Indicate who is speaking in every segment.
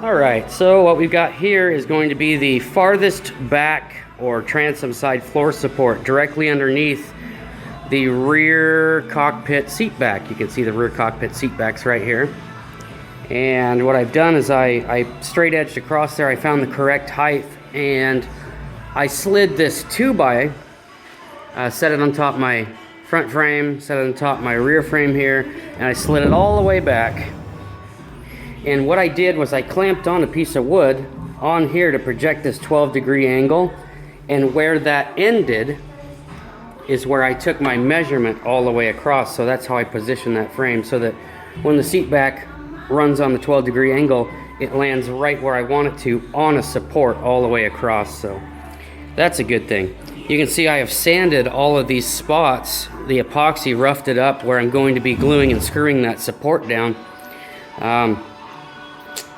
Speaker 1: Alright, so what we've got here is going to be the farthest back or transom side floor support directly underneath the rear cockpit seat back. You can see the rear cockpit seat backs right here. And what I've done is I straight edged across there. I found the correct height and I slid this 2x, set it on top of my front frame, set it on top of my rear frame here, and I slid it all the way back. And what I did was I clamped on a piece of wood on here to project this 12-degree angle, and where that ended is where I took my measurement all the way across. So that's how I position that frame, so that when the seat back runs on the 12-degree angle, it lands right where I want it to on a support all the way across. So that's a good thing. You can see I have sanded all of these spots. The epoxy roughed it up where I'm going to be gluing and screwing that support down.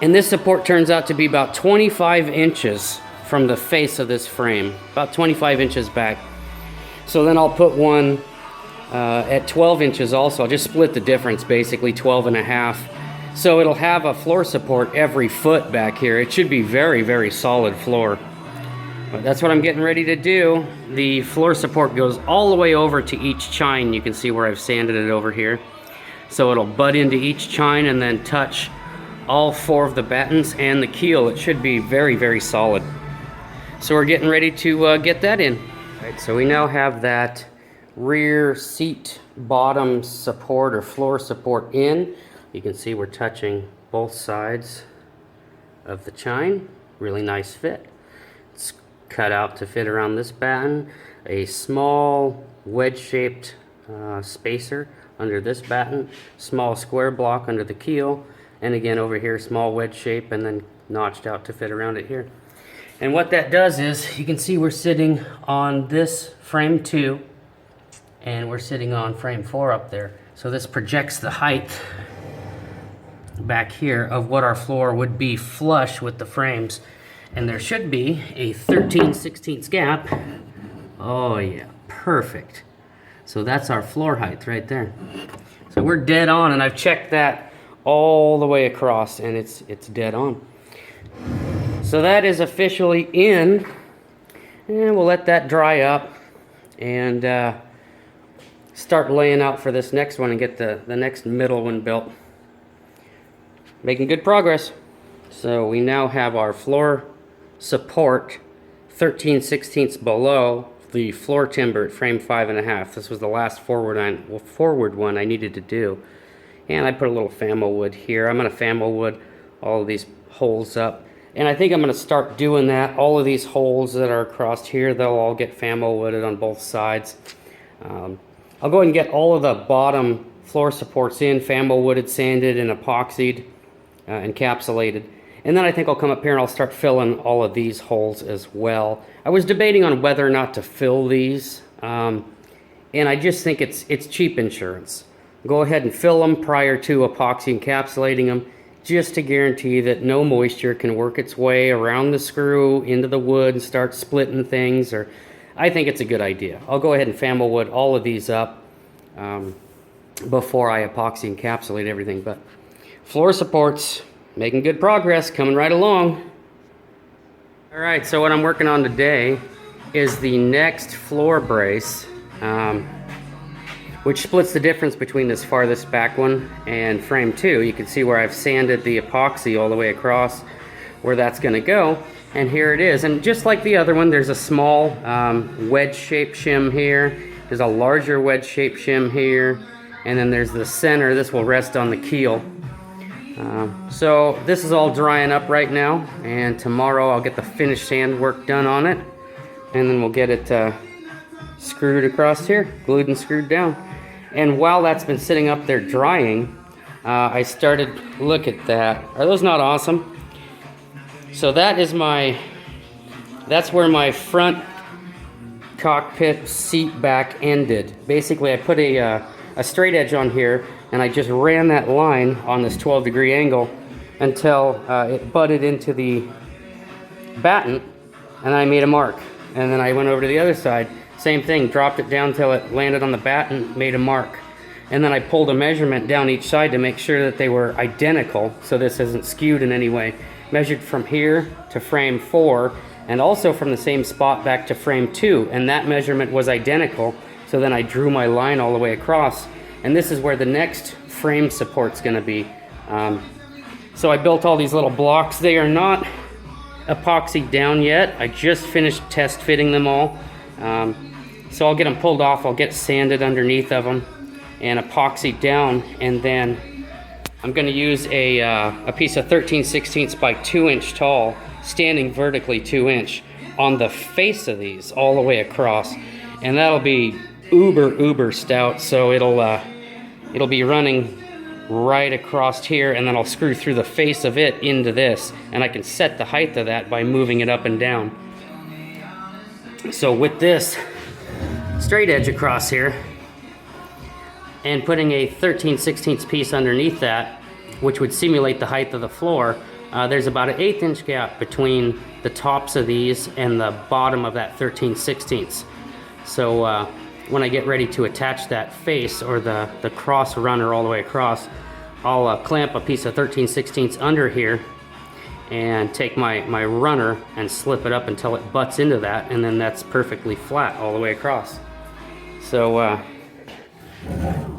Speaker 1: And this support turns out to be about 25 inches from the face of this frame, about 25 inches back. So then I'll put one at 12 inches also. I'll just split the difference, basically 12 and a half. So it'll have a floor support every foot back here. It should be very, very solid floor. But that's what I'm getting ready to do. The floor support goes all the way over to each chine. You can see where I've sanded it over here. So it'll butt into each chine and then touch all 4 of the battens and the keel. It should be very, very solid. So we're getting ready to get that in. All right, so we now have that rear seat bottom support or floor support in. You can see we're touching both sides of the chine. Really nice fit. It's cut out to fit around this batten. A small wedge-shaped spacer under this batten. Small square block under the keel. And again over here, small wedge shape, and then notched out to fit around it here. And what that does is, you can see we're sitting on this frame 2, and we're sitting on frame 4 up there. So this projects the height back here of what our floor would be flush with the frames. And there should be a 13/16 gap. Oh yeah, perfect. So that's our floor height right there. So we're dead on, and I've checked that all the way across, and it's dead on. So that is officially in, and we'll let that dry up and start laying out for this next one and get the next middle one built. Making good progress. So we now have our floor support 13/16 below the floor timber at frame 5.5. This was the last forward one I needed to do. And I put a little famo wood here. I'm going to famo wood all of these holes up. And I think I'm going to start doing that. All of these holes that are across here, they'll all get famo wooded on both sides. I'll go ahead and get all of the bottom floor supports in, famo wooded, sanded, and epoxied, encapsulated. And then I think I'll come up here and I'll start filling all of these holes as well. I was debating on whether or not to fill these. And I just think it's cheap insurance. Go ahead and fill them prior to epoxy encapsulating them, just to guarantee that no moisture can work its way around the screw into the wood and start splitting things. Or I think it's a good idea. I'll go ahead and famo wood all of these up before I epoxy encapsulate everything. But floor supports, making good progress, coming right along. All right, so what I'm working on today is the next floor brace. Which splits the difference between this farthest back one and frame 2. You can see where I've sanded the epoxy all the way across where that's going to go. And here it is. And just like the other one, there's a small wedge-shaped shim here. There's a larger wedge-shaped shim here. And then there's the center. This will rest on the keel. So this is all drying up right now. And tomorrow I'll get the finished sand work done on it. And then we'll get it screwed across here, glued and screwed down. And while that's been sitting up there drying, I started, look at that. Are those not awesome? So that is that's where my front cockpit seat back ended. Basically, I put a straight edge on here, and I just ran that line on this 12-degree angle until it butted into the batten, and I made a mark. And then I went over to the other side. Same thing, dropped it down till it landed on the batten, made a mark. And then I pulled a measurement down each side to make sure that they were identical, so this isn't skewed in any way. measured from here to frame 4, and also from the same spot back to frame 2, and that measurement was identical. So then I drew my line all the way across, and this is where the next frame support's going to be. So I built all these little blocks. They are not epoxied down yet. I just finished test fitting them all. So I'll get them pulled off, I'll get sanded underneath of them and epoxied down, and then I'm going to use a piece of 13/16 by 2 inch tall, standing vertically 2 inch on the face of these all the way across, and that'll be uber stout. So it'll be running right across here, and then I'll screw through the face of it into this, and I can set the height of that by moving it up and down. So with this straight edge across here and putting a 13/16 piece underneath that, which would simulate the height of the floor, there's about an 1/8 inch gap between the tops of these and the bottom of that 13/16. So when I get ready to attach that face or the cross runner all the way across, I'll clamp a piece of 13/16 under here and take my runner and slip it up until it butts into that, and then that's perfectly flat all the way across. So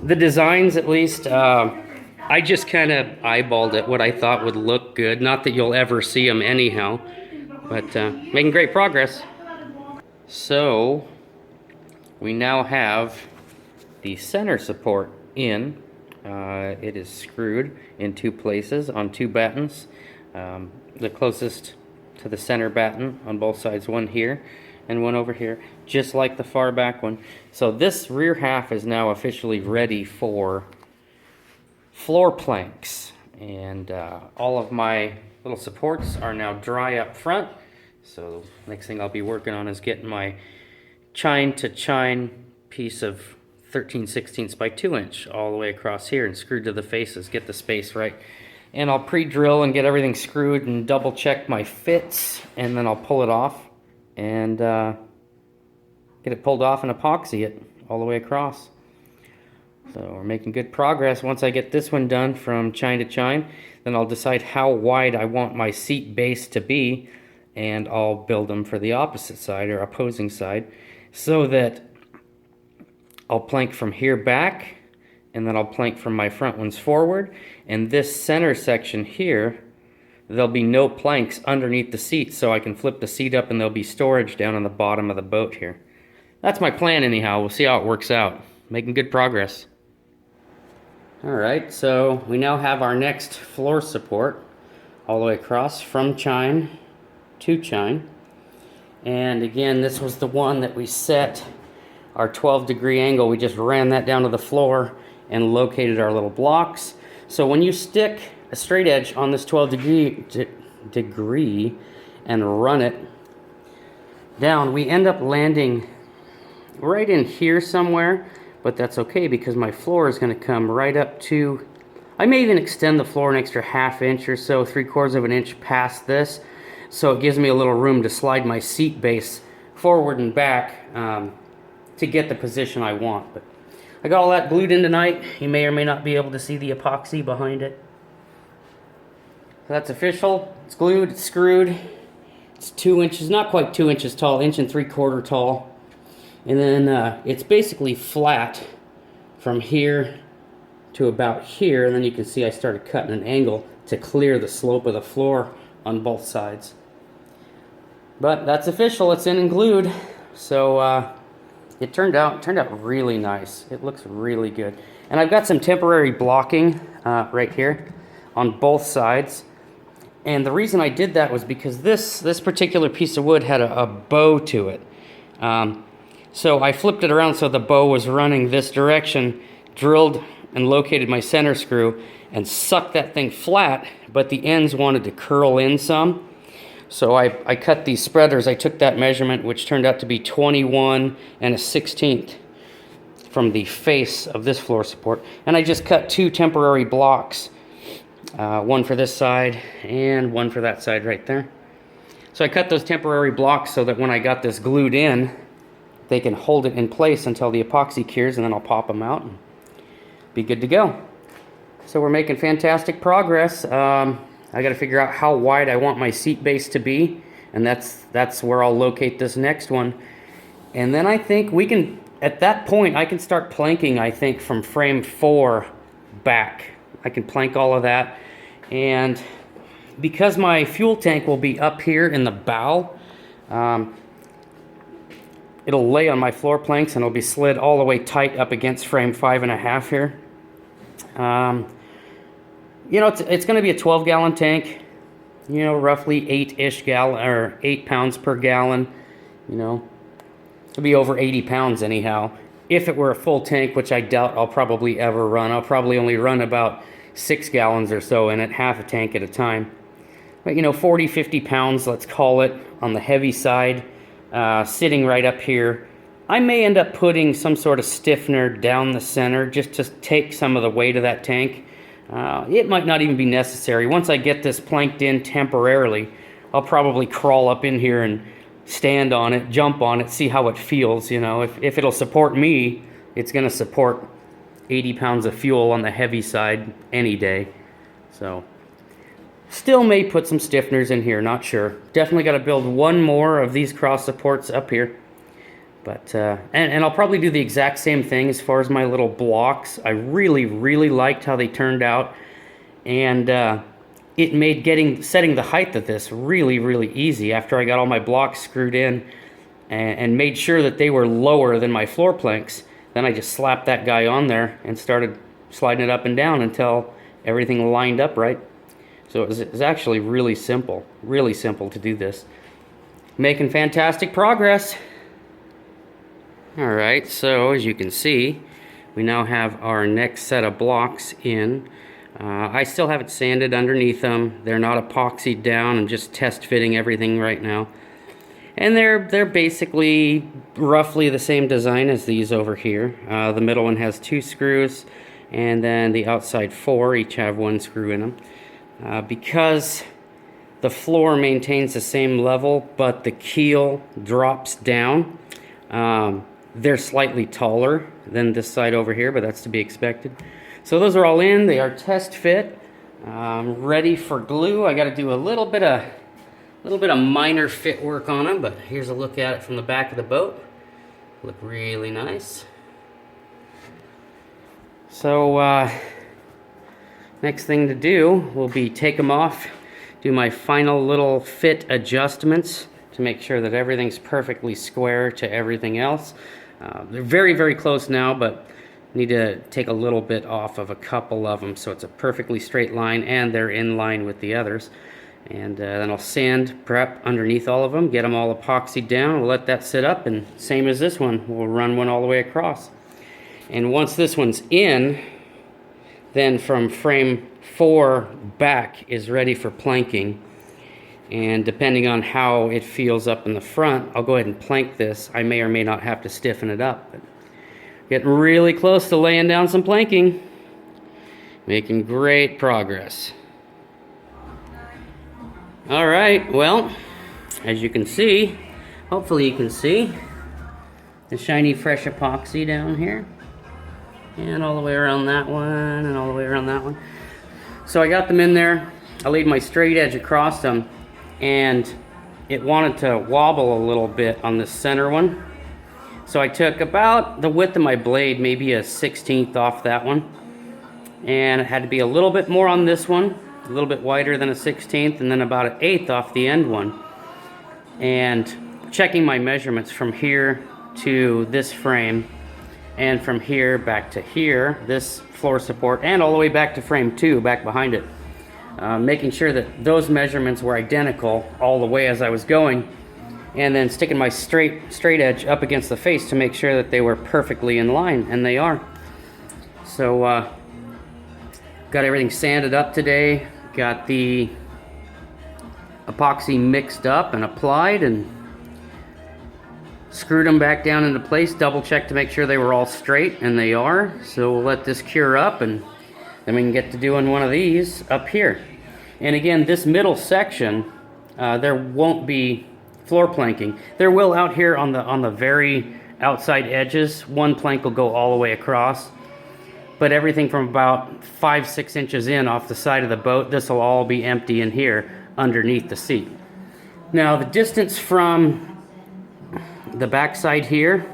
Speaker 1: the designs, at least, I just kind of eyeballed it, what I thought would look good. Not that you'll ever see them anyhow, but making great progress. So we now have the center support in. It is screwed in 2 places on 2 battens. The closest to the center batten on both sides, one here and one over here, just like the far back one. So this rear half is now officially ready for floor planks, and all of my little supports are now dry up front. So next thing I'll be working on is getting my chine to chine piece of 13/16 by 2 inch all the way across here and screwed to the faces, get the space right. And I'll pre-drill and get everything screwed and double check my fits, and then I'll pull it off and get it pulled off and epoxy it all the way across. So we're making good progress. Once I get this one done from chine to chine, then I'll decide how wide I want my seat base to be, and I'll build them for the opposite side or opposing side, so that I'll plank from here back, and then I'll plank from my front ones forward, and this center section here, there'll be no planks underneath the seat, so I can flip the seat up and there'll be storage down on the bottom of the boat here. That's my plan anyhow. We'll see how it works out. Making good progress. Alright, so we now have our next floor support all the way across from chine to chine. And again, this was the one that we set our 12-degree angle. We just ran that down to the floor and located our little blocks. So when you stick a straight edge on this 12-degree and run it down, we end up landing right in here somewhere, but that's okay because my floor is going to come right up to, I may even extend the floor an extra 1/2 inch or so, 3/4 of an inch past this, so it gives me a little room to slide my seat base forward and back to get the position I want. But I got all that glued in tonight. You may or may not be able to see the epoxy behind it. So that's official. It's glued, it's screwed. It's 2 inches, not quite 2 inches tall, 1 3/4 tall. And then it's basically flat from here to about here, and then you can see I started cutting an angle to clear the slope of the floor on both sides. But that's official, it's in and glued. So it turned out really nice. It looks really good. And I've got some temporary blocking right here on both sides. And the reason I did that was because this particular piece of wood had a bow to it. So I flipped it around so the bow was running this direction, drilled and located my center screw, and sucked that thing flat, but the ends wanted to curl in some. So I cut these spreaders. I took that measurement, which turned out to be 21 1/16 from the face of this floor support, and I just cut 2 temporary blocks, one for this side and one for that side right there. So I cut those temporary blocks so that when I got this glued in, they can hold it in place until the epoxy cures, and then I'll pop them out and be good to go. So we're making fantastic progress. I got to figure out how wide I want my seat base to be, and that's where I'll locate this next one. And then I think we can, at that point, I can start planking, I think, from frame 4 back. I can plank all of that. And because my fuel tank will be up here in the bow, it'll lay on my floor planks and it'll be slid all the way tight up against frame 5.5 here. You know, it's going to be a 12-gallon tank. You know, roughly 8-ish gallon, or 8 pounds per gallon. You know, it'll be over 80 pounds anyhow. If it were a full tank, which I doubt I'll probably ever run, I'll probably only run about 6 gallons or so in it, half a tank at a time. But you know, 40, 50 pounds, let's call it, on the heavy side, sitting right up here. I may end up putting some sort of stiffener down the center just to take some of the weight of that tank. It might not even be necessary. Once I get this planked in temporarily, I'll probably crawl up in here and stand on it, jump on it, see how it feels. You know, if it'll support me, it's going to support 80 pounds of fuel on the heavy side any day. So, still may put some stiffeners in here, not sure. Definitely got to build one more of these cross supports up here. But, and I'll probably do the exact same thing as far as my little blocks. I really, really liked how they turned out. And it made setting the height of this really, really easy after I got all my blocks screwed in and made sure that they were lower than my floor planks. Then I just slapped that guy on there and started sliding it up and down until everything lined up right. So it was actually really simple to do this. Making fantastic progress. Alright, so as you can see, we now have our next set of blocks in. I still have it sanded underneath them. They're not epoxied down. I'm just test fitting everything right now. And they're basically roughly the same design as these over here. The middle one has 2 screws, and then the outside 4 each have 1 screw in them. Because the floor maintains the same level, but the keel drops down, they're slightly taller than this side over here, but that's to be expected. So those are all in. They are test fit, ready for glue. I got to do a little bit of minor fit work on them, but here's a look at it from the back of the boat. Look really nice. So next thing to do will be take them off, do my final little fit adjustments to make sure that everything's perfectly square to everything else. They're very, very close now, but need to take a little bit off of a couple of them so it's a perfectly straight line and they're in line with the others. And then I'll sand prep underneath all of them, get them all epoxied down. We'll let that sit up, and same as this one, we'll run one all the way across. And once this one's in, then from frame 4 back is ready for planking. And depending on how it feels up in the front, I'll go ahead and plank this. I may or may not have to stiffen it up. But getting really close to laying down some planking. Making great progress. Alright, well, as you can see, hopefully you can see, the shiny fresh epoxy down here. And all the way around that one, and all the way around that one. So I got them in there. I laid my straight edge across them, and it wanted to wobble a little bit on the center one. So I took about the width of my blade, maybe a 1/16 off that one. And it had to be a little bit more on this one, a little bit wider than a 1/16, and then about an 1/8 off the end one. And checking my measurements from here to this frame, and from here back to here, this floor support, and all the way back to frame 2, back behind it. Making sure that those measurements were identical all the way as I was going, and then sticking my straight edge up against the face to make sure that they were perfectly in line, and they are. So got everything sanded up today, got the epoxy mixed up and applied, and screwed them back down into place, double checked to make sure they were all straight, and they are. So we'll let this cure up, and then we can get to doing one of these up here. And again, this middle section, there won't be floor planking. There will out here on the very outside edges. One plank will go all the way across. but everything from about 5-6 inches in off the side of the boat, this will all be empty in here underneath the seat. Now the distance from the backside here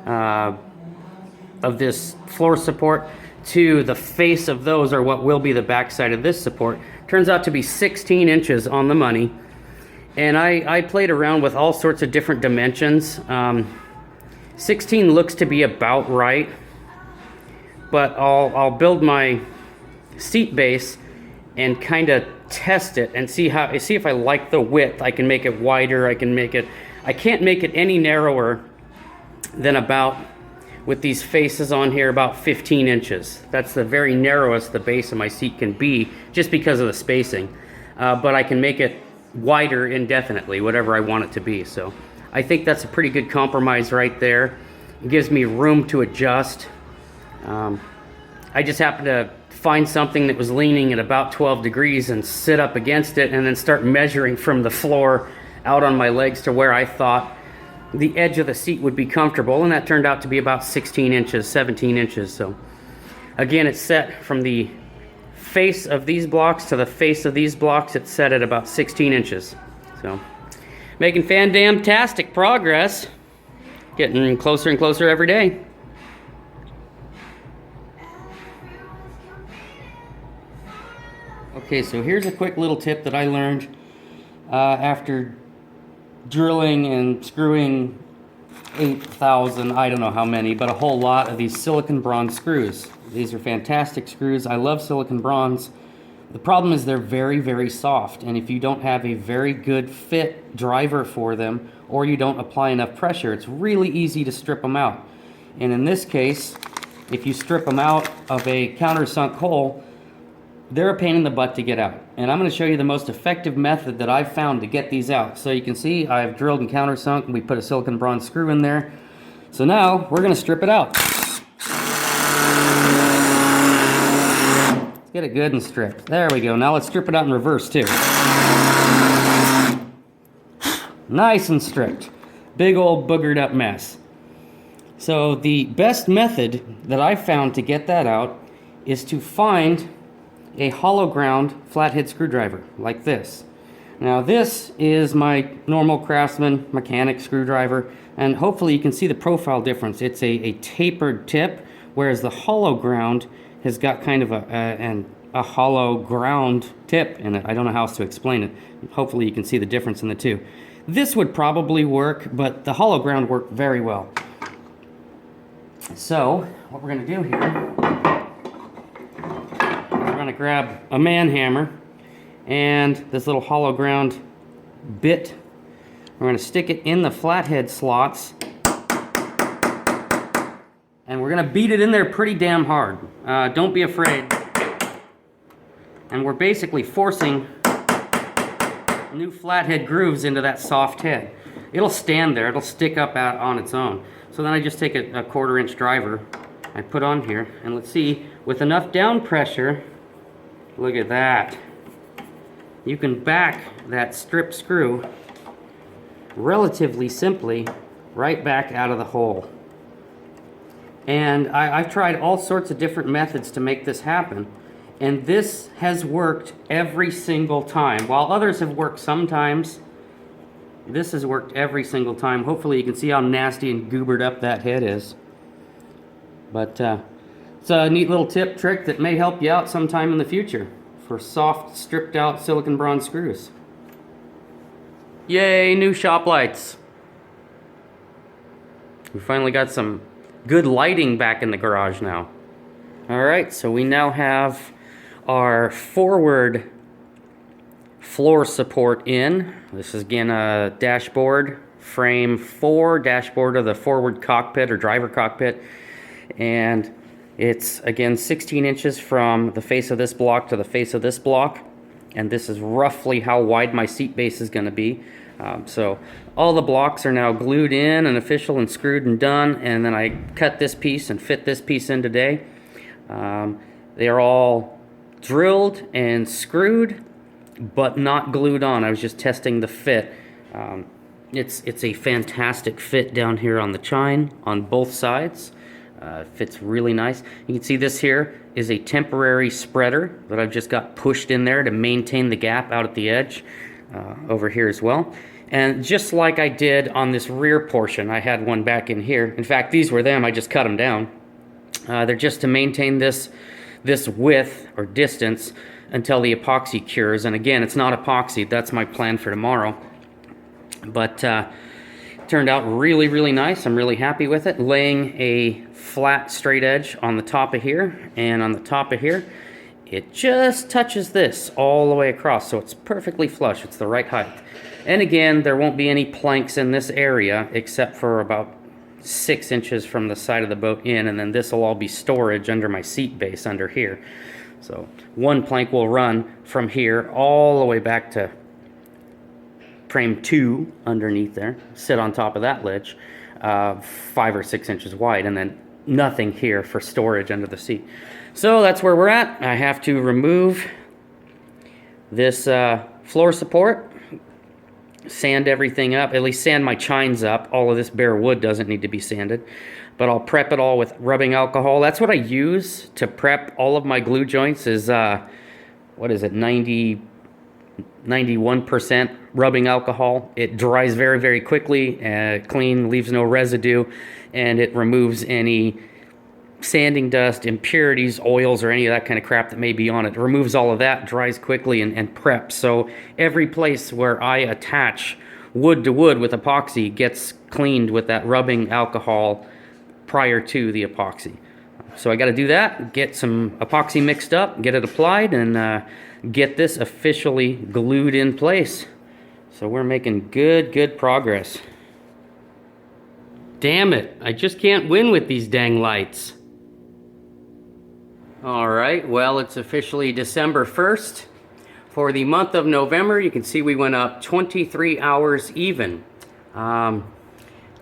Speaker 1: of this floor support to the face of those, or what will be the backside of this support, turns out to be 16 inches on the money. And I played around with all sorts of different dimensions. 16 looks to be about right, but I'll build my seat base and kind of test it and see if I like the width. I can make it wider. I can't make it any narrower than about, with these faces on here, about 15 inches. That's the very narrowest the base of my seat can be, just because of the spacing. But I can make it wider indefinitely, whatever I want it to be. So I think that's a pretty good compromise right there. It gives me room to adjust. I just happened to find something that was leaning at about 12 degrees and sit up against it and then start measuring from the floor out on my legs to where I thought the edge of the seat would be comfortable, and that turned out to be about 16 inches, 17 inches. So again, it's set from the face of these blocks to the face of these blocks. It's set at about 16 inches. So making fan-damn-tastic progress, getting closer and closer every day. Okay, so here's a quick little tip that I learned after drilling and screwing 8,000, I don't know how many, but a whole lot of these silicon bronze screws. These are fantastic screws. I love silicon bronze. The problem is they're very, very soft, and if you don't have a very good fit driver for them, or you don't apply enough pressure, it's really easy to strip them out. And in this case, if you strip them out of a countersunk hole, they're a pain in the butt to get out. And I'm going to show you the most effective method that I've found to get these out. So you can see I've drilled and countersunk, and we put a silicon bronze screw in there. So now we're going to strip it out. Let's get it good and stripped. There we go. Now let's strip it out in reverse too. Nice and stripped. Big old boogered up mess. So the best method that I've found to get that out is to find a hollow ground flathead screwdriver like this. Now this is my normal Craftsman mechanic screwdriver, and hopefully you can see the profile difference. It's a tapered tip, whereas the hollow ground has got kind of a hollow ground tip in it. I don't know how else to explain it. Hopefully you can see the difference in the two. This would probably work, but the hollow ground worked very well. So what we're going to do here, we're going to grab a man hammer and this little hollow ground bit. We're going to stick it in the flathead slots, and we're going to beat it in there pretty damn hard. Don't be afraid. And we're basically forcing new flathead grooves into that soft head. It'll stand there, it'll stick up out on its own. So then I just take a 1/4 inch driver I put on here, and let's see, with enough down pressure, look at that. You can back that stripped screw relatively simply right back out of the hole. And I've tried all sorts of different methods to make this happen, and this has worked every single time. While others have worked sometimes, this has worked every single time. Hopefully you can see how nasty and goobered up that head is. But it's a neat little tip trick that may help you out sometime in the future for soft, stripped out silicon bronze screws. Yay, new shop lights. We finally got some good lighting back in the garage now. Alright, so we now have our forward floor support in. This is again a dashboard, frame 4, dashboard of the forward cockpit or driver cockpit. And it's again 16 inches from the face of this block to the face of this block. And this is roughly how wide my seat base is going to be. So all the blocks are now glued in and official and screwed and done. And then I cut this piece and fit this piece in today. They are all drilled and screwed, but not glued on. I was just testing the fit. It's a fantastic fit down here on the chine on both sides. Fits really nice. You can see this here is a temporary spreader that I've just got pushed in there to maintain the gap out at the edge over here as well. And just like I did on this rear portion, I had one back in here. In fact, these were them. I just cut them down. They're just to maintain this width or distance until the epoxy cures. And again, it's not epoxy. That's my plan for tomorrow. But turned out really, really nice. I'm really happy with it. Laying a flat straight edge on the top of here, and on the top of here it just touches this all the way across, so it's perfectly flush. It's the right height. And again, there won't be any planks in this area except for about 6 inches from the side of the boat in, and then this will all be storage under my seat base under here. So one plank will run from here all the way back to frame 2 underneath there, sit on top of that ledge, 5 or 6 inches wide, and then nothing here for storage under the seat. So that's where we're at. I have to remove this floor support, sand everything up, at least sand my chines up. All of this bare wood doesn't need to be sanded, but I'll prep it all with rubbing alcohol. That's what I use to prep all of my glue joints is, what is it, 91% rubbing alcohol. It dries very, very quickly, clean, leaves no residue, and it removes any sanding dust, impurities, oils, or any of that kind of crap that may be on it. It removes all of that, dries quickly, and preps. So every place where I attach wood to wood with epoxy gets cleaned with that rubbing alcohol prior to the epoxy. So I got to do that, get some epoxy mixed up, get it applied, and get this officially glued in place. So we're making good progress. Damn it, I just can't win with these dang lights. Alright, well, it's officially December 1st. For the month of November, you can see we went up 23 hours even.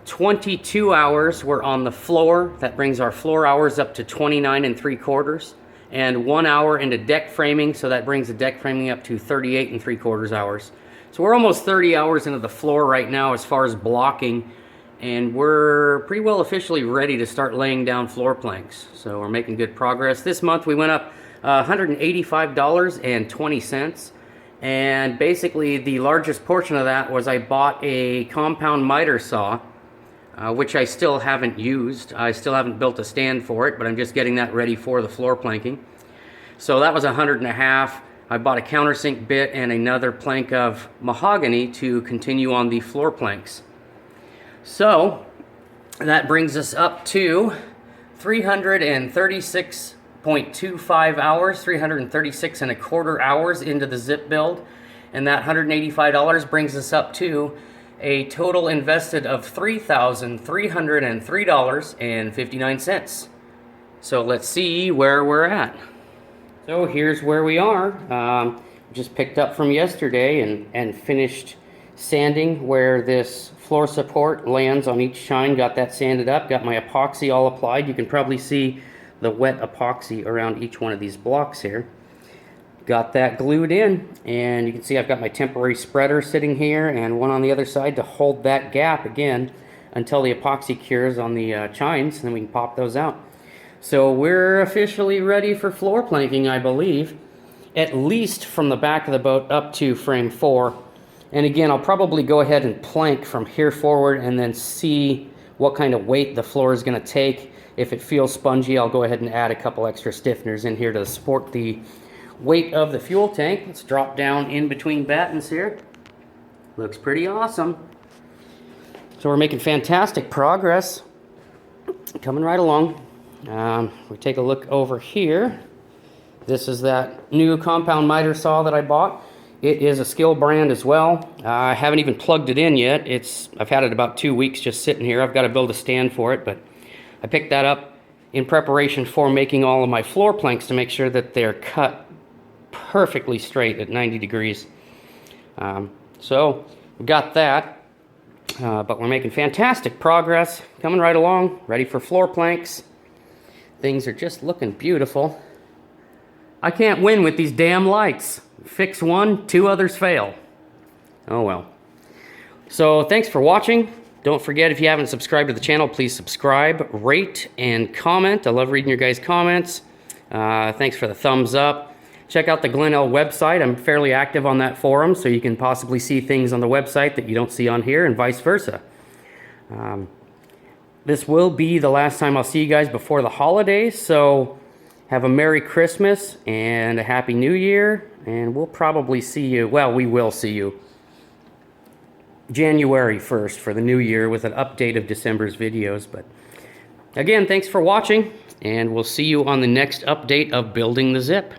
Speaker 1: 22 hours were on the floor. That brings our floor hours up to 29 3/4. And 1 hour into deck framing, so that brings the deck framing up to 38 3/4 hours. So we're almost 30 hours into the floor right now as far as blocking, and we're pretty well officially ready to start laying down floor planks. So we're making good progress. This month we went up $185.20, and basically the largest portion of that was I bought a compound miter saw, which I still haven't used. I still haven't built a stand for it, but I'm just getting that ready for the floor planking. So that was $150. I bought a countersink bit and another plank of mahogany to continue on the floor planks. So that brings us up to 336.25 hours, 336 1/4 hours into the zip build, and that $185 brings us up to a total invested of $3,303.59. So let's see where we're at. So here's where we are. Just picked up from yesterday and finished sanding where this floor support lands on each chine. Got that sanded up, got my epoxy all applied. You can probably see the wet epoxy around each one of these blocks here. Got that glued in, and you can see I've got my temporary spreader sitting here and one on the other side to hold that gap again until the epoxy cures on the chines, and then we can pop those out. So we're officially ready for floor planking, I believe, at least from the back of the boat up to frame 4. And again, I'll probably go ahead and plank from here forward and then see what kind of weight the floor is going to take. If it feels spongy, I'll go ahead and add a couple extra stiffeners in here to support the weight of the fuel tank. Let's drop down in between battens here. Looks pretty awesome. So we're making fantastic progress. Coming right along. We take a look over here. This is that new compound miter saw that I bought. It is a Skill brand as well. I haven't even plugged it in yet. I've had it about 2 weeks just sitting here. I've got to build a stand for it, but I picked that up in preparation for making all of my floor planks to make sure that they're cut perfectly straight at 90 degrees. So we got that, but we're making fantastic progress. Coming right along, ready for floor planks. Things are just looking beautiful. I can't win with these damn lights. Fix one, 2 others fail. Oh well. So thanks for watching. Don't forget, if you haven't subscribed to the channel, please subscribe, rate, and comment. I love reading your guys' comments. Thanks for the thumbs up. Check out the Glen-L website. I'm fairly active on that forum, so you can possibly see things on the website that you don't see on here, and vice versa. This will be the last time I'll see you guys before the holidays, so have a Merry Christmas and a Happy New Year, and we'll probably see you, well, we will see you January 1st for the new year with an update of December's videos. But again, thanks for watching, and we'll see you on the next update of Building the Zip.